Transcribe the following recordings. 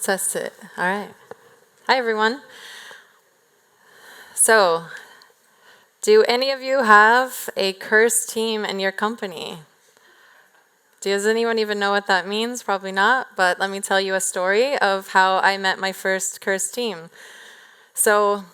test it. All right. Hi, everyone. So, do any of you have a cursed team in your company? Does anyone even know what that means? Probably not, but let me tell you a story of how I met my first cursed team. So,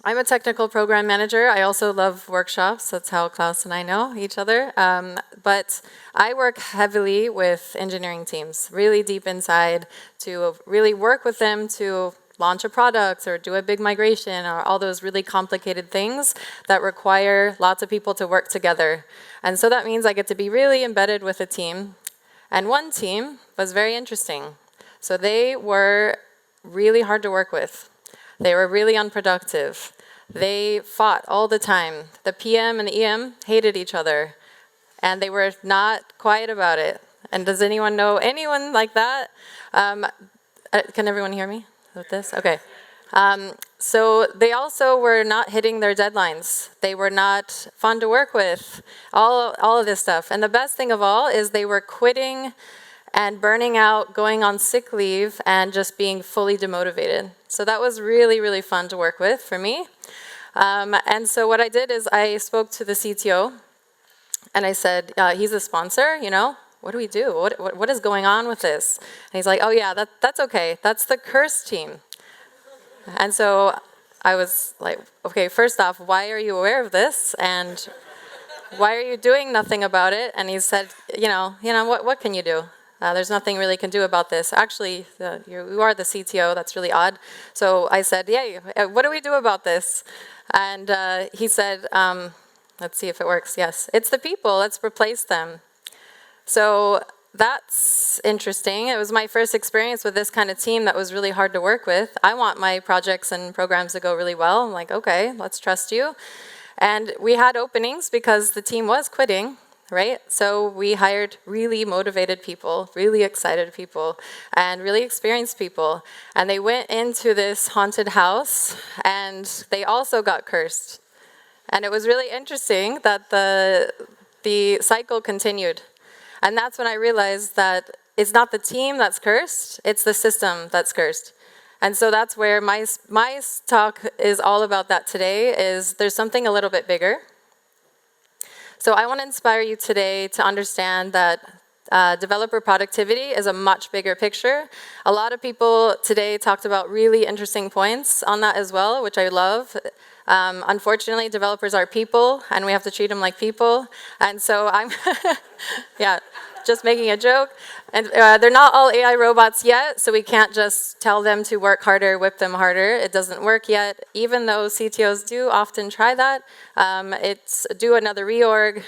I'm a technical program manager. I also love workshops. That's how Klaus and I know each other. But I work heavily with engineering teams, really deep inside, to really work with them to launch a product or do a big migration or all those really complicated things that require lots of people to work together. And so that means I get to be really embedded with a team. And one team was very interesting. So they were really hard to work with. They were really unproductive. They fought all the time. The PM and the EM hated each other, and they were not quiet about it. And does anyone know anyone like that? Can everyone hear me with this? Okay. So they also were not hitting their deadlines. They were not fun to work with, all of this stuff. And the best thing of all is they were quitting and burning out, going on sick leave, and just being fully demotivated. So that was really, really fun to work with for me. And so what I did is I spoke to the CTO, and I said, he's a sponsor, what do we do? What is going on with this? And he's like, oh yeah, that's okay. That's the curse team. And so I was like, okay, first off, why are you aware of this? And why are you doing nothing about it? And he said, what can you do? There's nothing really can do about this. Actually, you are the CTO. That's really odd. So I said, yeah, what do we do about this? And he said, let's see if it works. Yes, it's the people. Let's replace them. So that's interesting. It was my first experience with this kind of team that was really hard to work with. I want my projects and programs to go really well. I'm like, okay, let's trust you. And we had openings because the team was quitting. Right? So we hired really motivated people, really excited people, and really experienced people. And they went into this haunted house, and they also got cursed. And it was really interesting that the cycle continued. And that's when I realized that it's not the team that's cursed, it's the system that's cursed. And so that's where my talk is all about that today, is there's something a little bit bigger. So I want to inspire you today to understand that developer productivity is a much bigger picture. A lot of people today talked about really interesting points on that as well, which I love. Unfortunately, developers are people, and we have to treat them like people. And so I'm, yeah, just making a joke. And they're not all AI robots yet, so we can't just tell them to work harder, whip them harder. It doesn't work yet, even though CTOs do often try that. It's do another reorg,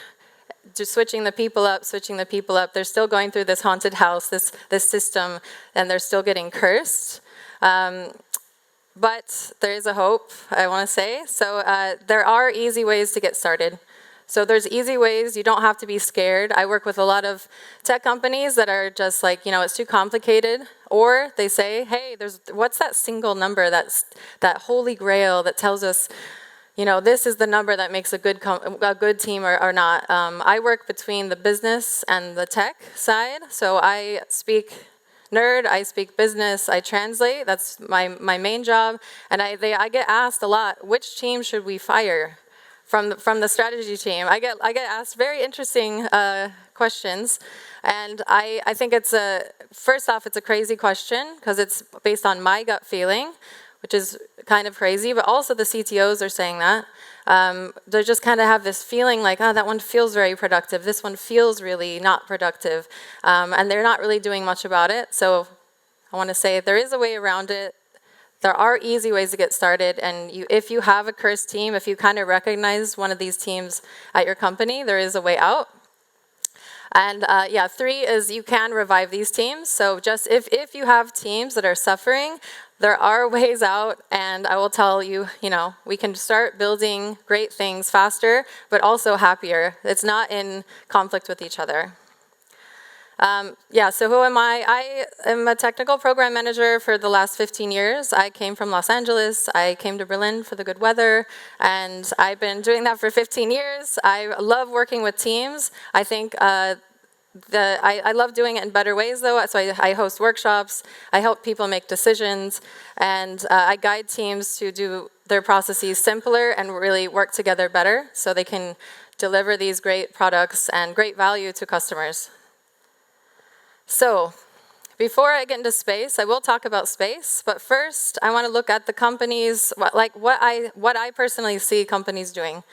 just switching the people up. They're still going through this haunted house, this system, and they're still getting cursed. But there is a hope, I want to say. So there are easy ways to get started. So there's easy ways. You don't have to be scared. I work with a lot of tech companies that are just like, it's too complicated. Or they say, hey, what's that single number, that holy grail that tells us, this is the number that makes a good team or not. I work between the business and the tech side. So I speak nerd, I speak business, I translate. That's my main job. And I get asked a lot, which team should we fire? From the strategy team. I get asked very interesting questions, and I think first off, it's a crazy question because it's based on my gut feeling, which is kind of crazy, but also the CTOs are saying that. They just kind of have this feeling like, that one feels very productive, this one feels really not productive, and they're not really doing much about it. So I want to say there is a way around it. There are easy ways to get started, and if you have a cursed team, if you kind of recognize one of these teams at your company, there is a way out. And 3 is you can revive these teams. So just if you have teams that are suffering, there are ways out, and I will tell you, we can start building great things faster, but also happier. It's not in conflict with each other. So who am I? I am a technical program manager for the last 15 years. I came from Los Angeles. I came to Berlin for the good weather, and I've been doing that for 15 years. I love working with teams. I think I love doing it in better ways, though. So I host workshops, I help people make decisions, and I guide teams to do their processes simpler and really work together better so they can deliver these great products and great value to customers. So before I get into space, I will talk about space, but first I want to look at the companies, what I personally see companies doing.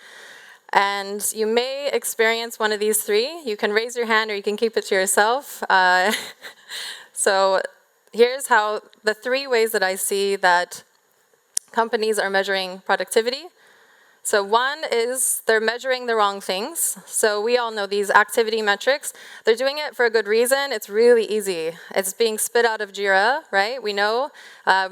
And you may experience one of these three. You can raise your hand or you can keep it to yourself. So here's how the three ways that I see that companies are measuring productivity. So one is they're measuring the wrong things. So we all know these activity metrics. They're doing it for a good reason. It's really easy. It's being spit out of Jira, right? We know,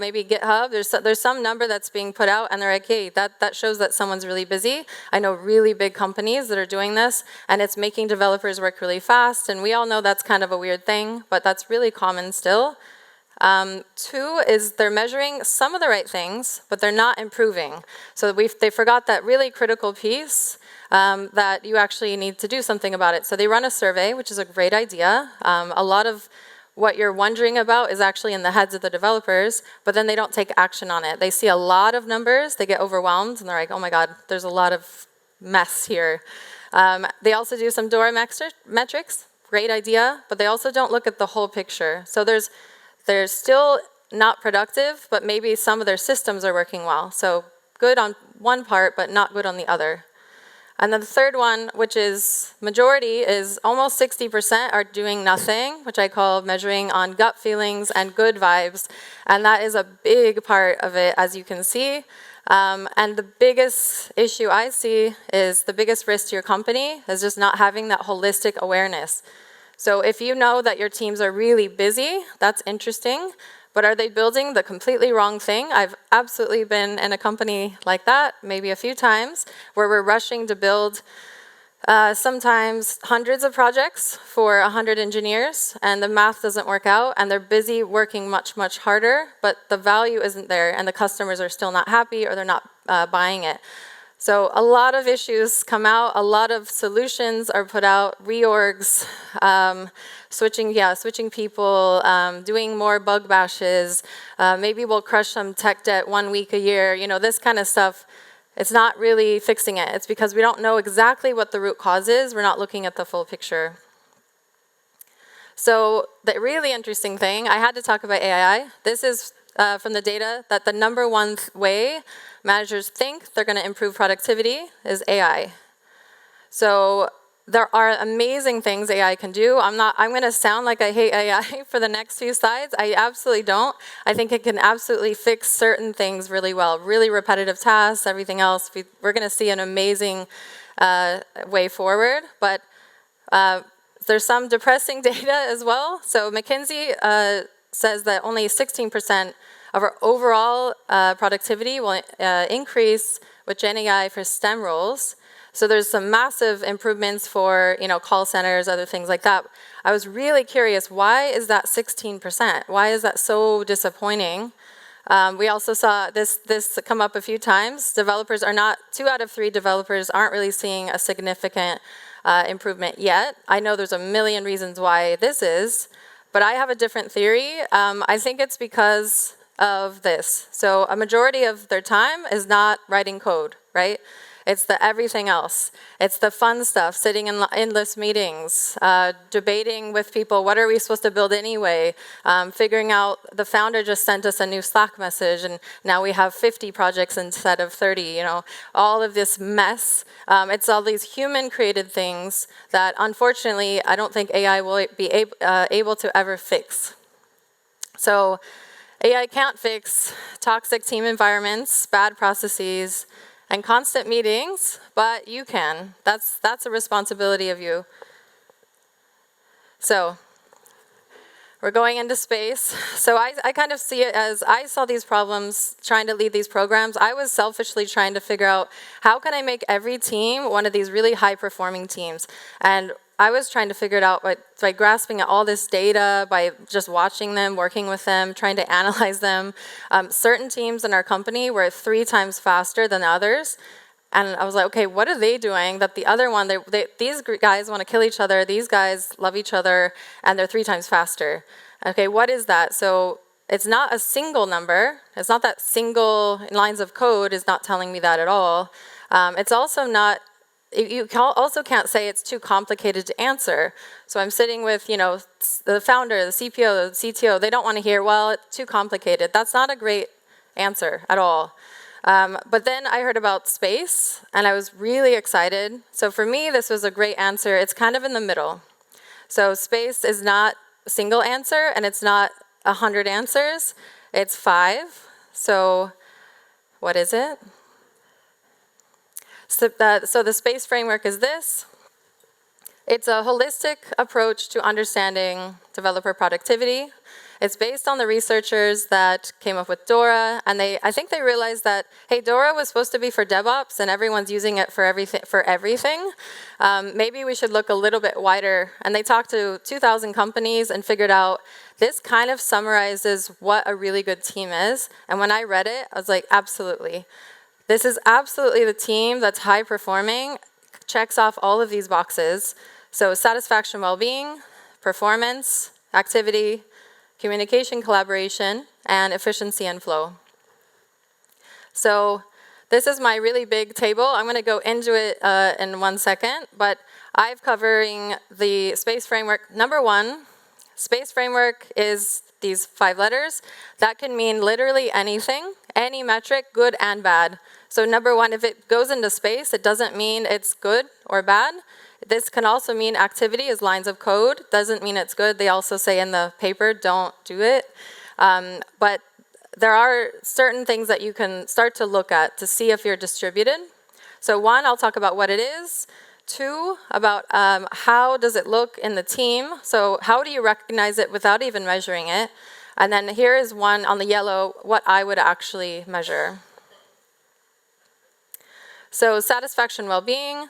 maybe GitHub, there's some number that's being put out and they're like, hey, that shows that someone's really busy. I know really big companies that are doing this and it's making developers work really fast. And we all know that's kind of a weird thing, but that's really common still. Two is they're measuring some of the right things, but they're not improving. So they forgot that really critical piece that you actually need to do something about it. So they run a survey, which is a great idea. A lot of what you're wondering about is actually in the heads of the developers, but then they don't take action on it. They see a lot of numbers, they get overwhelmed, and they're like, oh my God, there's a lot of mess here. They also do some DORA metrics, great idea, but they also don't look at the whole picture. So they're still not productive, but maybe some of their systems are working well. So good on one part, but not good on the other. And then the third one, which is majority, is almost 60% are doing nothing, which I call measuring on gut feelings and good vibes. And that is a big part of it, as you can see. And the biggest issue I see is the biggest risk to your company is just not having that holistic awareness. So if you know that your teams are really busy, that's interesting, but are they building the completely wrong thing? I've absolutely been in a company like that, maybe a few times, where we're rushing to build sometimes hundreds of projects for 100 engineers, and the math doesn't work out, and they're busy working much, much harder, but the value isn't there, and the customers are still not happy, or they're not buying it. So a lot of issues come out, a lot of solutions are put out, reorgs, switching people, doing more bug bashes, maybe we'll crush some tech debt 1 week a year, this kind of stuff. It's not really fixing it. It's because we don't know exactly what the root cause is. We're not looking at the full picture. So the really interesting thing, I had to talk about AI. This is from the data that the number one way managers think they're going to improve productivity is AI. So there are amazing things AI can do. I'm going to sound like I hate AI for the next few slides. I absolutely don't. I think it can absolutely fix certain things really well. Really repetitive tasks, everything else. We're going to see an amazing way forward. But there's some depressing data as well. So McKinsey says that only 16% of our overall productivity will increase with Gen AI for STEM roles. So there's some massive improvements for call centers, other things like that. I was really curious, why is that 16%? Why is that so disappointing? We also saw this come up a few times. 2 out of 3 developers aren't really seeing a significant improvement yet. I know there's a million reasons why this is, but I have a different theory. I think it's because of this. So a majority of their time is not writing code, right? It's the everything else. It's the fun stuff, sitting in endless meetings, debating with people, what are we supposed to build anyway? Figuring out, the founder just sent us a new Slack message, and now we have 50 projects instead of 30, all of this mess. It's all these human-created things that, unfortunately, I don't think AI will be able to ever fix. So AI can't fix toxic team environments, bad processes, and constant meetings, but you can. That's a responsibility of you. So we're going into space. So I kind of see it as, I saw these problems trying to lead these programs. I was selfishly trying to figure out, how can I make every team one of these really high-performing teams? And I was trying to figure it out by grasping at all this data, by just watching them, working with them, trying to analyze them. Certain teams in our company were 3 times faster than others. And I was like, okay, what are they doing that the other one, these guys want to kill each other, these guys love each other, and they're 3 times faster. Okay, what is that? So it's not a single number. It's not that single lines of code is not telling me that at all. It's also not, you also can't say it's too complicated to answer. So I'm sitting with, the founder, the CPO, the CTO, they don't want to hear, well, it's too complicated. That's not a great answer at all. But then I heard about space, and I was really excited. So for me, this was a great answer. It's kind of in the middle. So space is not a single answer, and it's not 100 answers. It's 5. So what is it? So the space framework is this. It's a holistic approach to understanding developer productivity. It's based on the researchers that came up with Dora, and I think they realized that, hey, Dora was supposed to be for DevOps, and everyone's using it for everything. Maybe we should look a little bit wider. And they talked to 2,000 companies and figured out this kind of summarizes what a really good team is. And when I read it, I was like, absolutely. This is absolutely the team that's high performing, checks off all of these boxes. So satisfaction, well-being, performance, activity, communication, collaboration, and efficiency and flow. So this is my really big table. I'm going to go into it in 1 second, but I'm covering the space framework. Number 1, space framework is these 5 letters. That can mean literally anything, any metric, good and bad. So number 1, if it goes into space, it doesn't mean it's good or bad. This can also mean activity is lines of code. Doesn't mean it's good. They also say in the paper, don't do it. But there are certain things that you can start to look at to see if you're distributed. So 1, I'll talk about what it is. 2, about how does it look in the team. So how do you recognize it without even measuring it? And then here is 1 on the yellow, what I would actually measure. So satisfaction, well-being.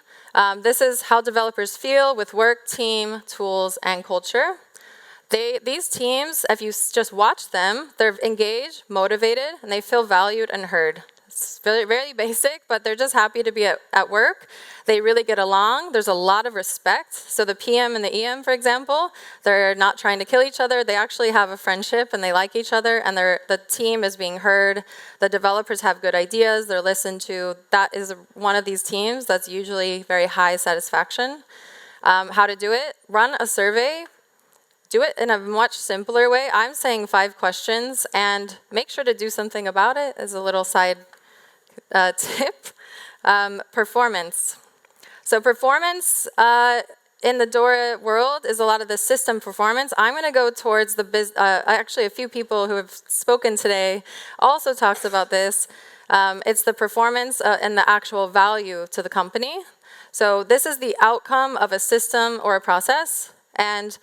This is how developers feel with work, team, tools, and culture. These teams, if you just watch them, they're engaged, motivated, and they feel valued and heard. It's very, very basic, but they're just happy to be at work. They really get along. There's a lot of respect. So the PM and the EM, for example, they're not trying to kill each other. They actually have a friendship, and they like each other, and the team is being heard. The developers have good ideas. They're listened to. That is one of these teams that's usually very high satisfaction. How to do it? Run a survey. Do it in a much simpler way. I'm saying 5 questions, and make sure to do something about it as a little side tip. Performance. So performance in the Dora world is a lot of the system performance. I'm going to go towards the actually a few people who have spoken today also talked about this. It's the performance and the actual value to the company. So this is the outcome of a system or a process, and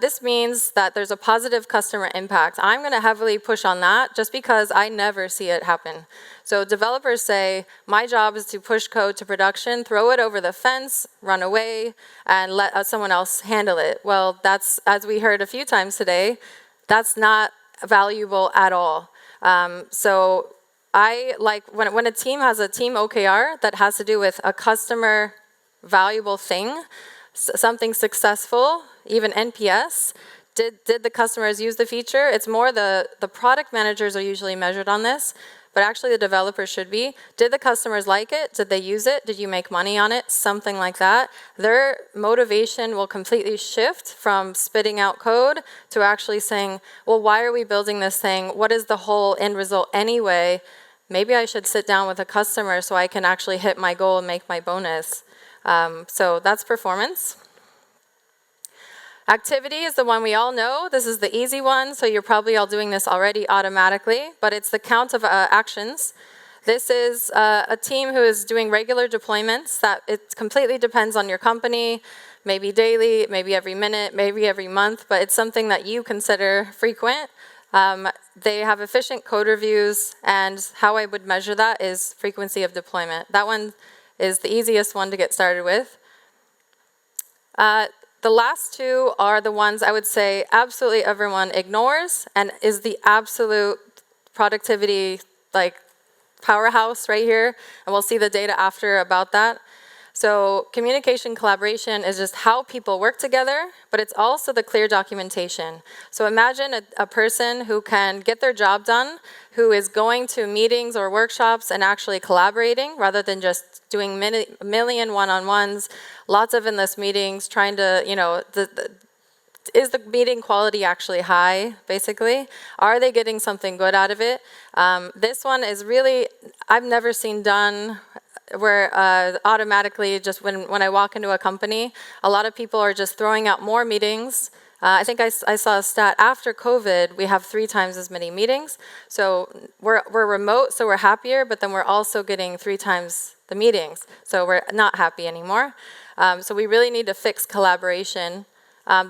this means that there's a positive customer impact. I'm going to heavily push on that just because I never see it happen. So developers say, my job is to push code to production, throw it over the fence, run away, and let someone else handle it. Well, that's, as we heard a few times today, that's not valuable at all. So I like when a team has a team OKR that has to do with a customer valuable thing, something successful, even NPS. Did the customers use the feature? It's more the product managers are usually measured on this, but actually the developers should be. Did the customers like it? Did they use it? Did you make money on it? Something like that. Their motivation will completely shift from spitting out code to actually saying, well, why are we building this thing? What is the whole end result anyway? Maybe I should sit down with a customer so I can actually hit my goal and make my bonus. So that's performance. Activity is the one we all know. This is the easy one, so you're probably all doing this already automatically, but it's the count of actions. This is a team who is doing regular deployments that it completely depends on your company, maybe daily, maybe every minute, maybe every month, but it's something that you consider frequent. They have efficient code reviews, and how I would measure that is frequency of deployment. That one is the easiest one to get started with. The last 2 are the ones I would say absolutely everyone ignores and is the absolute productivity powerhouse right here, and we'll see the data after about that. So communication collaboration is just how people work together, but it's also the clear documentation. So imagine a person who can get their job done, who is going to meetings or workshops and actually collaborating rather than just doing a million one-on-ones, lots of endless meetings, trying to, is the meeting quality actually high, basically? Are they getting something good out of it? This one is really, I've never seen done where automatically, just when I walk into a company, a lot of people are just throwing out more meetings. I think I saw a stat, after COVID, we have 3 times as many meetings. So we're remote, so we're happier, but then we're also getting 3 times the meetings. So we're not happy anymore. So we really need to fix collaboration.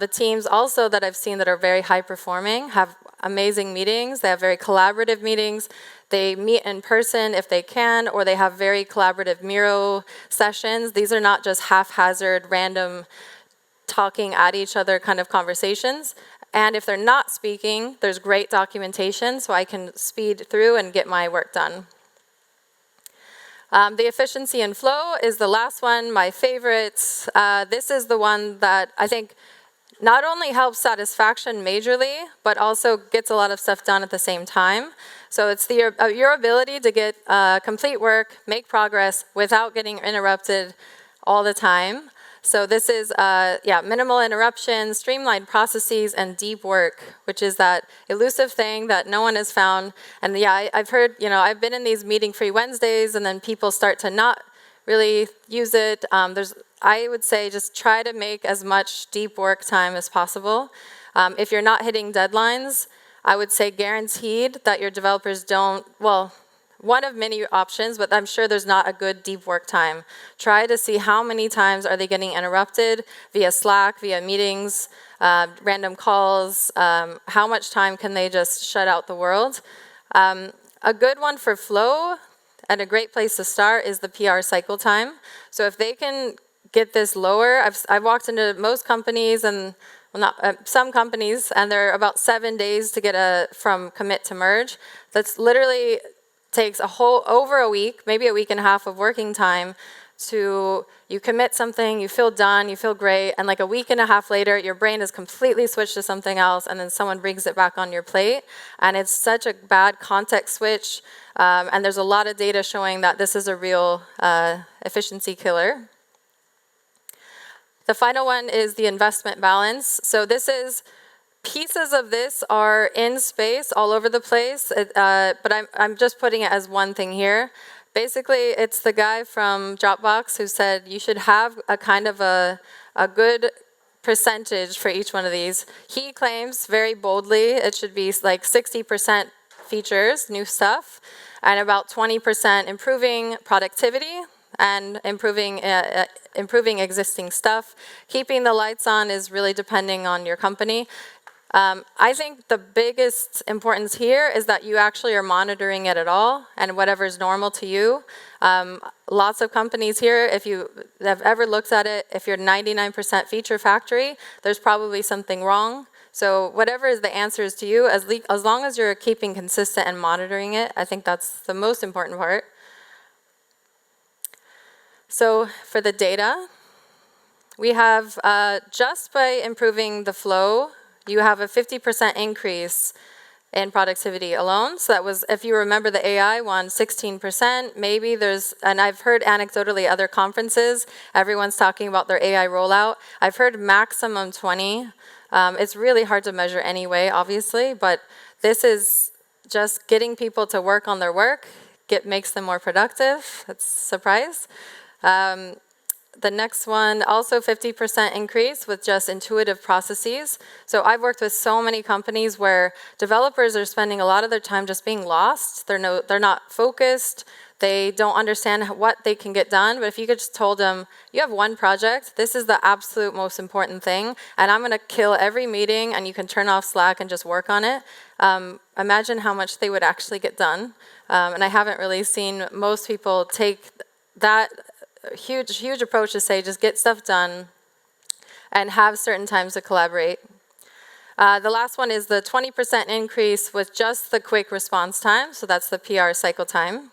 The teams also that I've seen that are very high performing have amazing meetings. They have very collaborative meetings. They meet in person if they can, or they have very collaborative Miro sessions. These are not just haphazard, random, talking at each other kind of conversations. And if they're not speaking, there's great documentation so I can speed through and get my work done. The efficiency and flow is the last one, my favorite. This is the one that I think not only helps satisfaction majorly, but also gets a lot of stuff done at the same time. So it's your ability to get complete work, make progress without getting interrupted all the time. So this is, minimal interruptions, streamlined processes, and deep work, which is that elusive thing that no one has found. And I've heard, I've been in these meeting-free Wednesdays, and then people start to not really use it. I would say just try to make as much deep work time as possible. If you're not hitting deadlines, I would say guaranteed that your developers don't, one of many options, but I'm sure there's not a good deep work time. Try to see how many times are they getting interrupted via Slack, via meetings, random calls, how much time can they just shut out the world. A good one for flow, and a great place to start, is the PR cycle time. So if they can get this lower, I've walked into most companies, and some companies, and they're about 7 days to get from commit to merge. That's literally takes over a week, maybe a week and a half of working time to, you commit something, you feel done, you feel great, and like a week and a half later, your brain is completely switched to something else, and then someone brings it back on your plate, and it's such a bad context switch, and there's a lot of data showing that this is a real efficiency killer. The final one is the investment balance. So pieces of this are in space all over the place, but I'm just putting it as one thing here. Basically, it's the guy from Dropbox who said you should have a kind of a good percentage for each one of these. He claims very boldly it should be like 60% features, new stuff, and about 20% improving productivity and improving existing stuff. Keeping the lights on is really depending on your company. I think the biggest importance here is that you actually are monitoring it at all and whatever's normal to you. Lots of companies here, if you have ever looked at it, if you're 99% feature factory, there's probably something wrong. So whatever is the answers to you, as long as you're keeping consistent and monitoring it, I think that's the most important part. So for the data, we have just by improving the flow, you have a 50% increase in productivity alone. So that was, if you remember the AI one, 16%. Maybe and I've heard anecdotally other conferences, everyone's talking about their AI rollout. I've heard maximum 20. It's really hard to measure anyway, obviously, but this is just getting people to work on their work, makes them more productive. That's a surprise. The next one, also 50% increase with just intuitive processes. So I've worked with so many companies where developers are spending a lot of their time just being lost. They're not focused. They don't understand what they can get done. But if you could just told them, you have one project, this is the absolute most important thing, and I'm going to kill every meeting, and you can turn off Slack and just work on it. Imagine how much they would actually get done. And I haven't really seen most people take that huge approach to say just get stuff done and have certain times to collaborate. The last one is the 20% increase with just the quick response time. So that's the PR cycle time.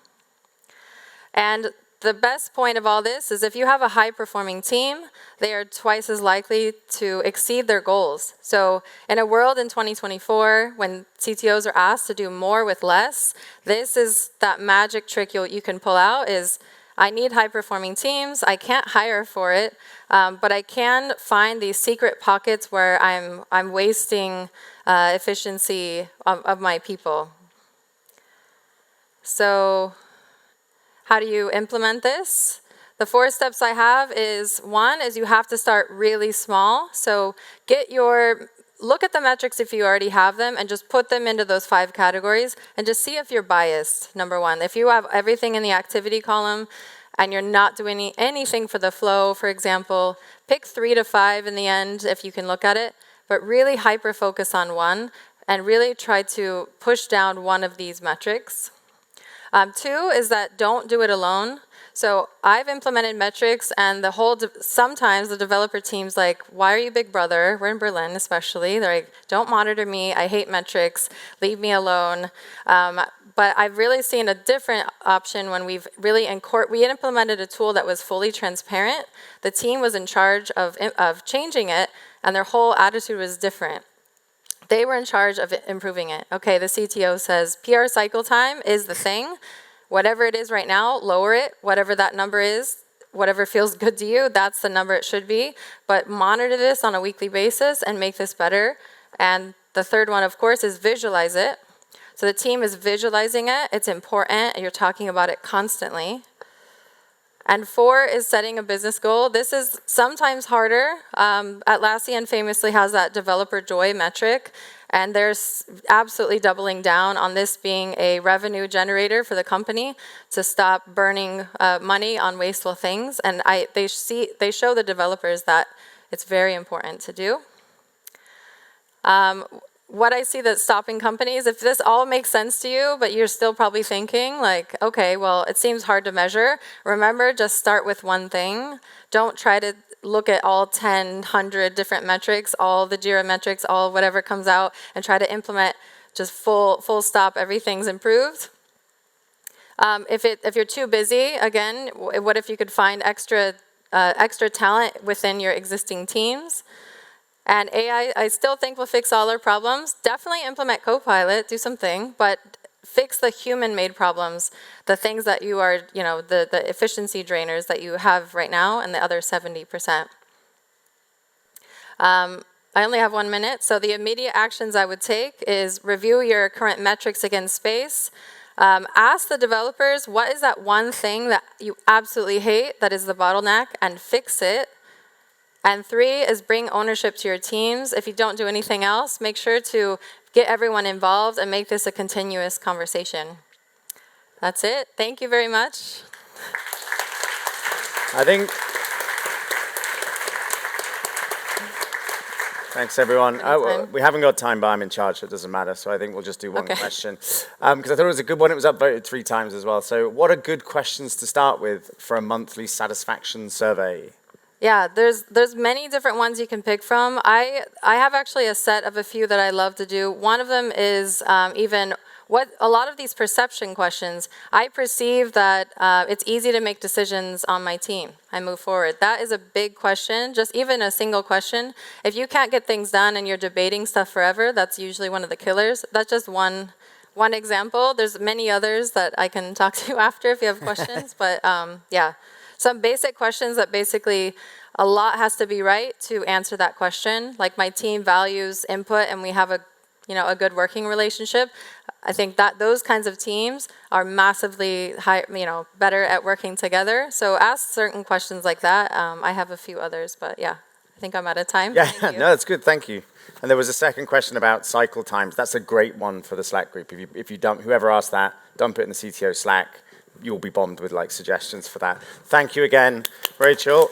And the best point of all this is if you have a high-performing team, they are twice as likely to exceed their goals. So in a world in 2024, when CTOs are asked to do more with less, this is that magic trick you can pull out is, I need high-performing teams. I can't hire for it, but I can find these secret pockets where I'm wasting efficiency of my people. So how do you implement this? The 4 steps I have is, one is you have to start really small. So look at the metrics if you already have them and just put them into those 5 categories and just see if you're biased, number one. If you have everything in the activity column and you're not doing anything for the flow, for example, pick 3 to 5 in the end if you can look at it, but really hyper-focus on one and really try to push down one of these metrics. 2 is that don't do it alone. So I've implemented metrics and sometimes the developer team's like, why are you Big Brother? We're in Berlin especially. They're like, don't monitor me. I hate metrics. Leave me alone. But I've really seen a different option when we implemented a tool that was fully transparent. The team was in charge of changing it and their whole attitude was different. They were in charge of improving it. Okay, the CTO says, PR cycle time is the thing. Whatever it is right now, lower it. Whatever that number is, whatever feels good to you, that's the number it should be. But monitor this on a weekly basis and make this better. And the third one, of course, is visualize it. So the team is visualizing it. It's important. You're talking about it constantly. And 4 is setting a business goal. This is sometimes harder. Atlassian famously has that developer joy metric, and they're absolutely doubling down on this being a revenue generator for the company to stop burning money on wasteful things. And they show the developers that it's very important to do. What I see that's stopping companies, if this all makes sense to you, but you're still probably thinking like, okay, well, it seems hard to measure. Remember, just start with one thing. Don't try to look at all 10, 100 different metrics, all the JIRA metrics, all whatever comes out, and try to implement just full stop, everything's improved. If you're too busy, again, what if you could find extra talent within your existing teams? And AI, I still think will fix all our problems. Definitely implement Copilot, do something, but fix the human-made problems, the things that you are, the efficiency drainers that you have right now, and the other 70%. I only have 1 minute, so the immediate actions I would take is review your current metrics against space. Ask the developers, what is that one thing that you absolutely hate that is the bottleneck, and fix it. And 3 is bring ownership to your teams. If you don't do anything else, make sure to get everyone involved and make this a continuous conversation. That's it. Thank you very much. Thanks, everyone. We haven't got time, but I'm in charge, so it doesn't matter. So I think we'll just do one question. Because I thought it was a good one. It was upvoted 3 times as well. So what are good questions to start with for a monthly satisfaction survey? Yeah, there's many different ones you can pick from. I have actually a set of a few that I love to do. One of them is what a lot of these perception questions. I perceive that it's easy to make decisions on my team. I move forward. That is a big question, just even a single question. If you can't get things done and you're debating stuff forever, that's usually one of the killers. That's just one example. There's many others that I can talk to after if you have questions, but yeah. Some basic questions that basically a lot has to be right to answer that question. Like my team values input and we have a good working relationship. I think that those kinds of teams are massively better at working together. So ask certain questions like that. I have a few others, but yeah, I think I'm out of time. Yeah, no, that's good. Thank you. And there was a second question about cycle times. That's a great one for the Slack group. If you dump, whoever asked that, dump it in the CTO Slack. You'll be bombed with suggestions for that. Thank you again, Rachel.